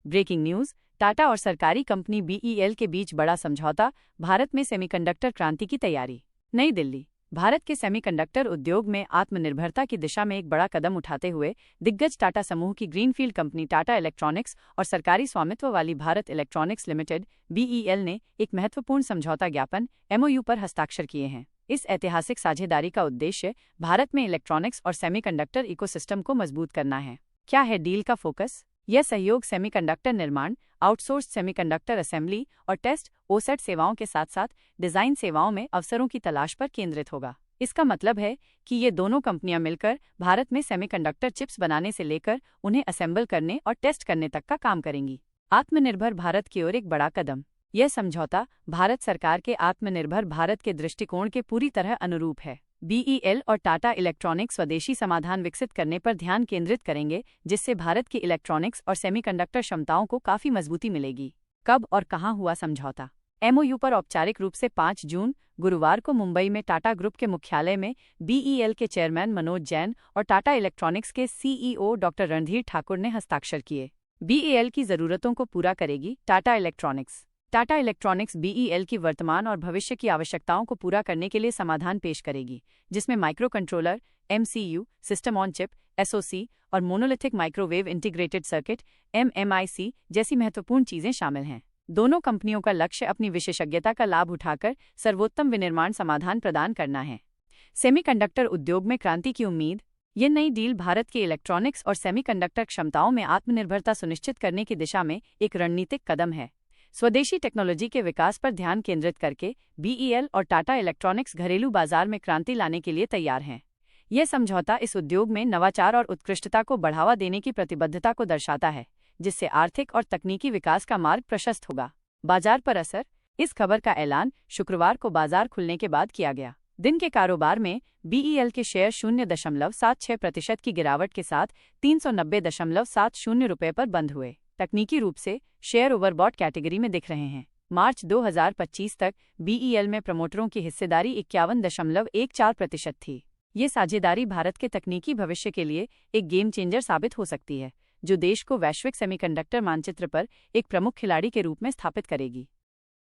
Breaking news, Tata और सरकारी company BEL के बीच बड़ा समझौता, भारत में सेमीकंडक्टर क्रांति की तैयारी। नई दिल्ली। भारत के सेमीकंडक्टर उद्योग में आत्मनिर्भरता की दिशा में एक बड़ा कदम उठाते हुए दिग्गज टाटा समूह की ग्रीनफील्ड कंपनी टाटा इलेक्ट्रॉनिक्स और सरकारी स्वामित्व वाली भारत इलेक्ट्रॉनिक्स लिमिटेड बीईएल ने एक महत्वपूर्ण समझौता ज्ञापन एमओयू पर हस्ताक्षर किए हैं। इस ऐतिहासिक साझेदारी का उद्देश्य भारत में इलेक्ट्रॉनिक्स और सेमीकंडक्टर इकोसिस्टम को मजबूत करना है। क्या है डील का फोकस? यह सहयोग सेमीकंडक्टर निर्माण, आउटसोर्स्ड सेमीकंडक्टर असेंबली और टेस्ट ओसेट सेवाओं के साथ साथ डिजाइन सेवाओं में अवसरों की तलाश पर केंद्रित होगा। इसका मतलब है कि ये दोनों कंपनियां मिलकर भारत में सेमीकंडक्टर चिप्स बनाने से लेकर उन्हें असेंबल करने और टेस्ट करने तक का काम करेंगी। आत्मनिर्भर भारत की ओर एक बड़ा कदम। यह समझौता भारत सरकार के आत्मनिर्भर भारत के दृष्टिकोण के पूरी तरह अनुरूप है। बीईएल और टाटा इलेक्ट्रॉनिक्स स्वदेशी समाधान विकसित करने पर ध्यान केंद्रित करेंगे, जिससे भारत की इलेक्ट्रॉनिक्स और सेमीकंडक्टर क्षमताओं को काफी मजबूती मिलेगी। कब और कहां हुआ समझौता? एमओयू पर औपचारिक रूप से 5 जून गुरुवार को मुंबई में टाटा ग्रुप के मुख्यालय में बीईएल के चेयरमैन मनोज जैन और टाटा इलेक्ट्रॉनिक्स के सीईओ डॉक्टर रणधीर ठाकुर ने हस्ताक्षर किए। बीईएल की जरूरतों को पूरा करेगी Tata electronics. Tata electronics BEL की वर्तमान और भविष्य की आवश्यकताओं को पूरा करने के लिए समाधान पेश करेगी, जिसमें micro controller, MCU, system on chip, SOC और monolithic microwave integrated circuit MMIC जैसी महत्वपूर्ण चीजें शामिल हैं। दोनों कंपनियों का लक्ष्य अपनी विशेषज्ञता का लाभ उठाकर सर्वोत्तम विनिर्माण समाधान प्रदान करना है। सेमीकंडक्टर उद्योग में क्रांति की उम्मीद। ये नई डील भारत के इलेक्ट्रॉनिक्स और सेमीकंडक्टर क्षमताओं में आत्मनिर्भरता सुनिश्चित करने की दिशा में एक रणनीतिक कदम है। स्वदेशी टेक्नोलॉजी के विकास पर ध्यान केंद्रित करके बीईएल और टाटा इलेक्ट्रॉनिक्स घरेलू बाजार में क्रांति लाने के लिए तैयार हैं। यह समझौता इस उद्योग में नवाचार और उत्कृष्टता को बढ़ावा देने की प्रतिबद्धता को दर्शाता है, जिससे आर्थिक और तकनीकी विकास का मार्ग प्रशस्त होगा। बाजार पर असर। इस खबर का ऐलान शुक्रवार को बाजार खुलने के बाद किया गया। दिन के कारोबार में बीईएल के शेयर 0.76% की गिरावट के साथ 390.70 रुपये पर बंद हुए। तकनीकी रूप से शेयर ओवरबॉट कैटेगरी में दिख रहे हैं। मार्च 2025 तक बीईएल में प्रमोटरों की हिस्सेदारी 51.14% थी। ये साझेदारी भारत के तकनीकी भविष्य के लिए एक गेम चेंजर साबित हो सकती है, जो देश को वैश्विक सेमीकंडक्टर मानचित्र पर एक प्रमुख खिलाड़ी के रूप में स्थापित करेगी।